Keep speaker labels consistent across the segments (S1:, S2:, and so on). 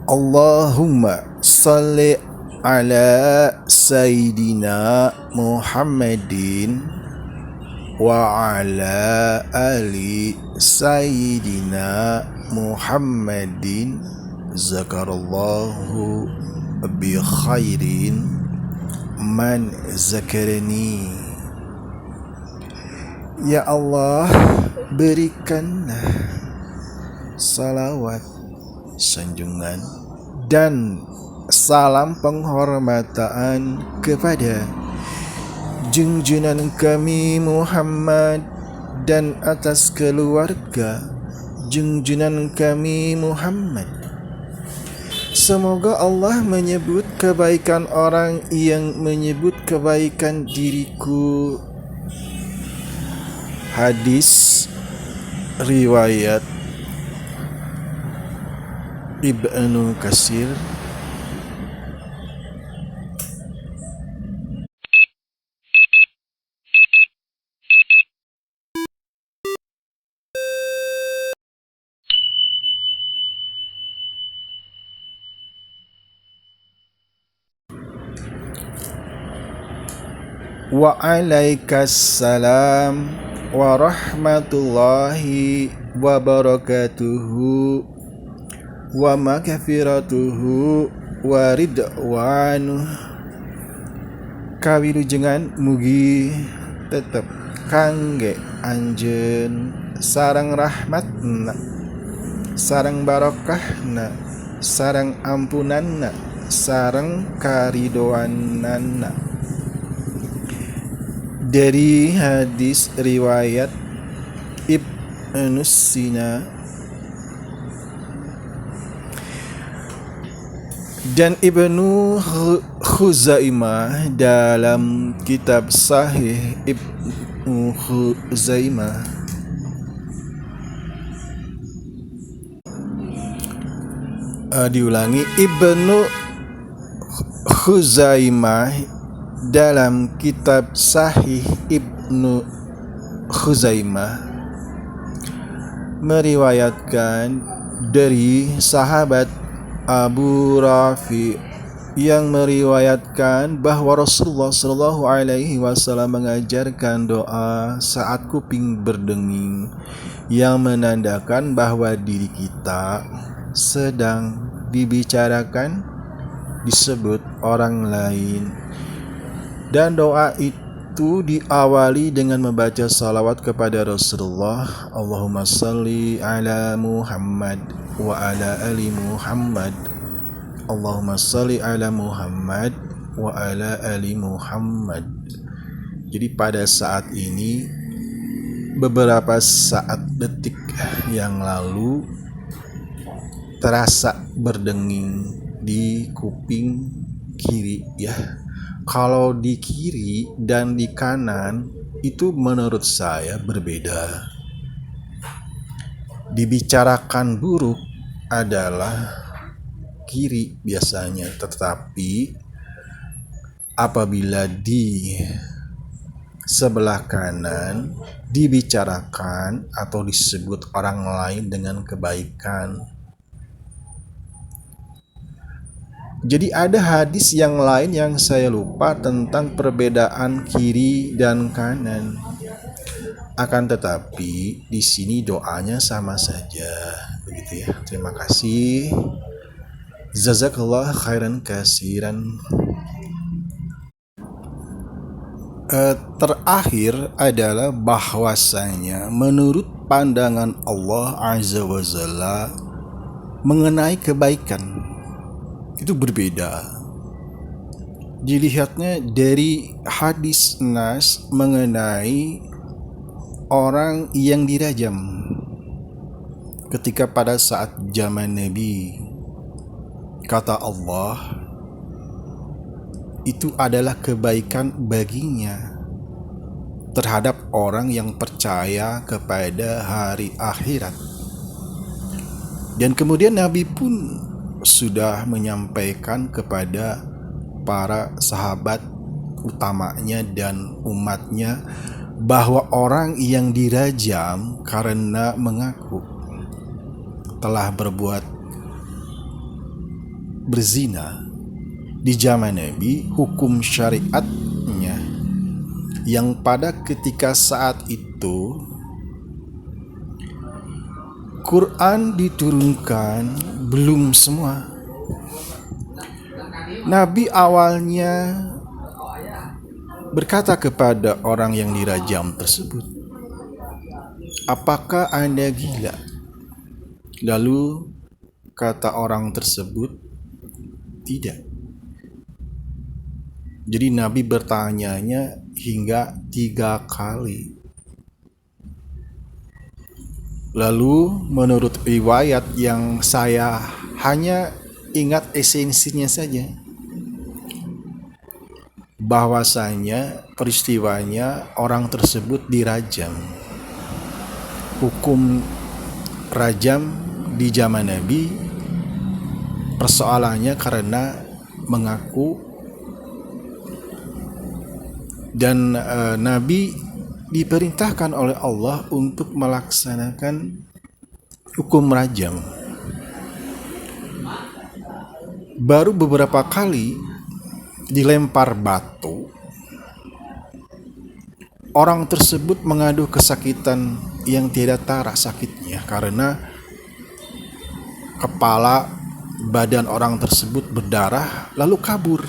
S1: Allahumma salli ala Sayyidina Muhammadin wa ala ali Sayyidina Muhammadin zakarallahu bi khairin man zakarani. Ya Allah, berikanlah salawat, sanjungan dan salam penghormatan kepada junjungan kami Muhammad dan atas keluarga junjungan kami Muhammad. Semoga Allah menyebut kebaikan orang yang menyebut kebaikan diriku. Hadis riwayat Ibnu Katsir. Waalaikumsalam warahmatullahi wabarakatuhu wa maghfiratuhu wa ridwanuh. Kawilujengan mugi tetep kangge anjeun sareng rahmatna, sareng barokahna, sareng ampunanna, sareng karidoanana. Dari hadis riwayat Ibnu Sina dan Ibnu Khuzaimah dalam kitab Sahih Ibnu Khuzaimah. Diulangi, Ibnu Khuzaimah dalam kitab Sahih Ibnu Khuzaimah meriwayatkan dari sahabat Abu Rafi yang meriwayatkan bahwa Rasulullah Shallallahu Alaihi Wasallam mengajarkan doa saat kuping berdenging yang menandakan bahwa diri kita sedang dibicarakan, disebut orang lain. Dan doa itu diawali dengan membaca salawat kepada Rasulullah. Allahumma salli ala Muhammad wa ala ali Muhammad. Allahumma salli ala Muhammad wa ala ali Muhammad. Jadi pada saat ini, beberapa saat detik yang lalu, terasa berdenging di kuping kiri ya. Kalau di kiri dan di kanan itu menurut saya berbeda. Dibicarakan buruk adalah kiri biasanya, tetapi apabila di sebelah kanan dibicarakan atau disebut orang lain dengan kebaikan. Jadi ada hadis yang lain yang saya lupa tentang perbedaan kiri dan kanan. Akan tetapi di sini doanya sama saja, begitu ya. Terima kasih. Jazakallah khairan katsiran. Terakhir adalah bahwasanya menurut pandangan Allah Azza wa Jalla mengenai kebaikan itu berbeda. Dilihatnya dari hadis nas mengenai orang yang dirajam ketika pada saat zaman Nabi. Kata Allah, itu adalah kebaikan baginya terhadap orang yang percaya kepada hari akhirat. Dan kemudian Nabi pun sudah menyampaikan kepada para sahabat utamanya dan umatnya bahwa orang yang dirajam karena mengaku telah berbuat berzina di zaman Nabi, hukum syariatnya yang pada ketika saat itu Quran diturunkan belum semua. Nabi awalnya berkata kepada orang yang dirajam tersebut, "Apakah Anda gila?" Lalu kata orang tersebut, "Tidak." Jadi Nabi bertanyanya hingga 3 kali. Lalu menurut riwayat yang saya hanya ingat esensinya saja, bahwasanya peristiwanya orang tersebut dirajam. Hukum rajam di zaman Nabi persoalannya karena mengaku, dan Nabi diperintahkan oleh Allah untuk melaksanakan hukum rajam. Baru beberapa kali dilempar batu, orang tersebut mengadu kesakitan yang tidak tara sakitnya karena kepala badan orang tersebut berdarah lalu kabur.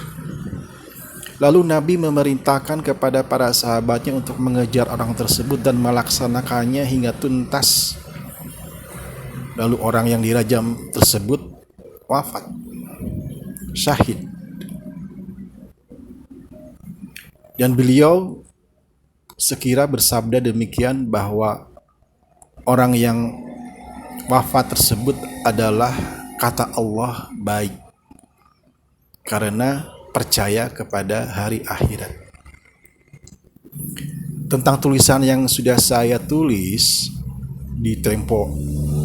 S1: Lalu Nabi memerintahkan kepada para sahabatnya untuk mengejar orang tersebut dan melaksanakannya hingga tuntas. Lalu orang yang dirajam tersebut wafat, syahid. Dan beliau sekira bersabda demikian, bahwa orang yang wafat tersebut adalah, kata Allah, baik karena percaya kepada hari akhirat. Tentang tulisan yang sudah saya tulis di tempo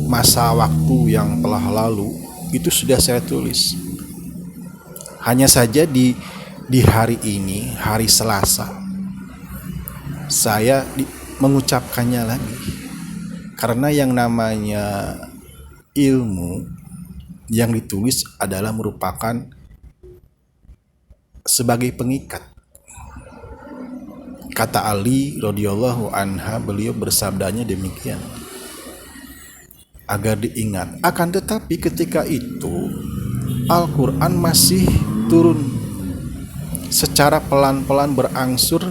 S1: masa waktu yang telah lalu, itu sudah saya tulis. Hanya saja di hari ini, hari Selasa, saya mengucapkannya lagi. Karena yang namanya ilmu yang ditulis adalah merupakan sebagai pengikat. Kata Ali radhiyallahu anha, beliau bersabdanya demikian, agar diingat. Akan tetapi ketika itu Al-Quran masih turun secara pelan-pelan berangsur,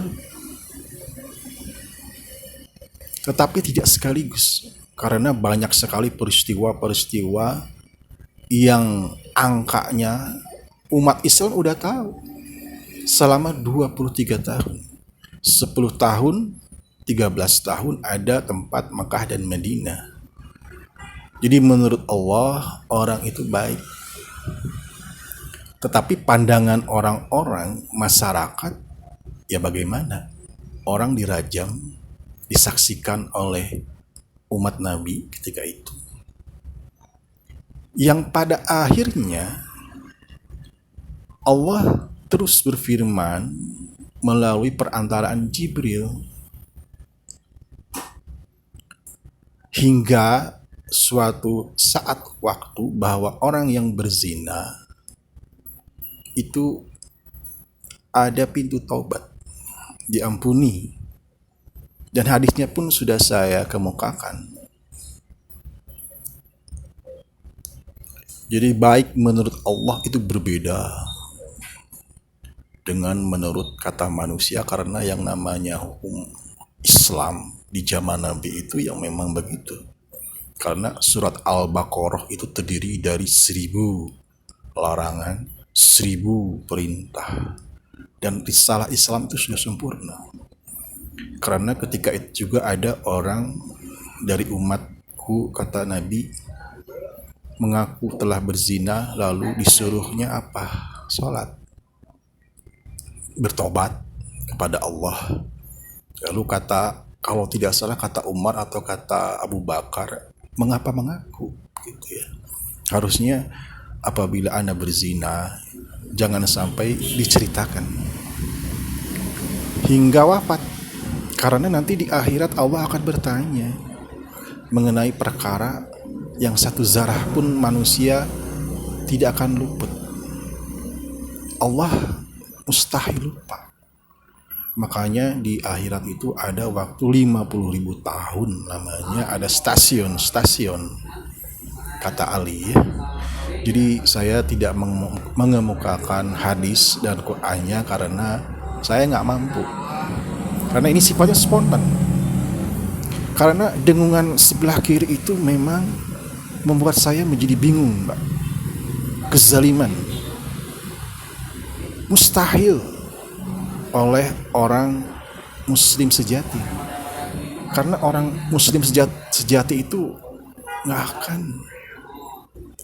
S1: tetapi tidak sekaligus, karena banyak sekali peristiwa-peristiwa yang angkanya umat Islam udah tahu selama 23 tahun, 10 tahun, 13 tahun ada tempat Mekah dan Madinah. Jadi menurut Allah orang itu baik. Tetapi pandangan orang-orang masyarakat, ya bagaimana? Orang dirajam, disaksikan oleh umat Nabi ketika itu. Yang pada akhirnya Allah terus berfirman melalui perantaraan Jibril, hingga suatu saat waktu bahwa orang yang berzina itu ada pintu taubat, diampuni. Dan hadisnya pun sudah saya kemukakan. Jadi baik menurut Allah itu berbeda dengan menurut kata manusia, karena yang namanya hukum Islam di zaman Nabi itu yang memang begitu. Karena surat Al-Baqarah itu terdiri dari 1000 larangan, 1000 perintah, dan risalah Islam itu sudah sempurna. Karena ketika itu juga ada orang dari umatku, kata Nabi, mengaku telah berzina, lalu disuruhnya apa? Sholat, bertobat kepada Allah. Lalu kata, kalau tidak salah kata Umar atau kata Abu Bakar, mengapa mengaku gitu ya? Harusnya apabila Anda berzina jangan sampai diceritakan hingga wafat, karena nanti di akhirat Allah akan bertanya mengenai perkara yang satu zarah pun manusia tidak akan luput. Allah mustahil lupa. Makanya di akhirat itu ada waktu 50.000 tahun, namanya ada stasiun kata Ali ya. Jadi saya tidak mengemukakan hadis dan Qur'annya karena saya nggak mampu. Karena ini sifatnya spontan. Karena dengungan sebelah kiri itu memang membuat saya menjadi bingung, Mbak. Kezaliman. Mustahil oleh orang muslim sejati. Karena orang muslim sejati itu nggak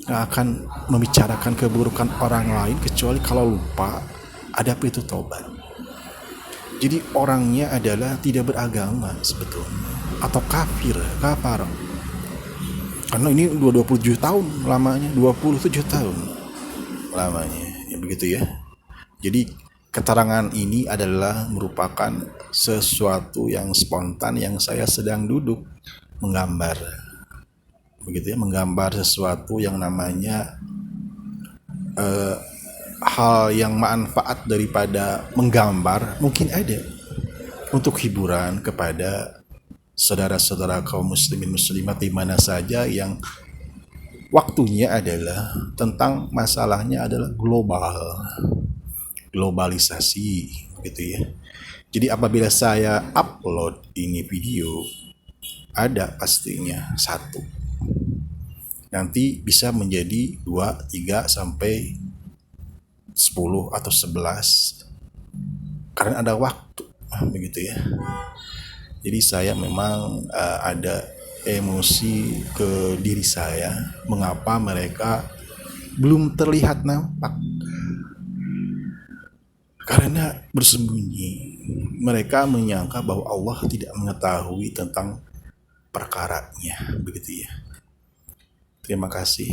S1: akan membicarakan keburukan orang lain kecuali kalau lupa ada pintu tobat. Jadi orangnya adalah tidak beragama sebetulnya, atau kafar. Karena ini 27 tahun lamanya, 27 tahun lamanya, ya begitu ya. Jadi keterangan ini adalah merupakan sesuatu yang spontan yang saya sedang duduk menggambar. Begitu ya, menggambar sesuatu yang namanya hal yang manfaat daripada menggambar mungkin ada untuk hiburan kepada saudara-saudara kaum muslimin muslimat di mana saja yang waktunya adalah tentang masalahnya adalah globalisasi gitu ya. Jadi apabila saya upload ini video, ada pastinya satu, nanti bisa menjadi 2, 3 sampai 10 atau 11 karena ada waktu, begitu ya. Jadi saya memang ada emosi ke diri saya, mengapa mereka belum terlihat nampak, karena bersembunyi. Mereka menyangka bahwa Allah tidak mengetahui tentang perkaranya, begitu ya. Terima kasih.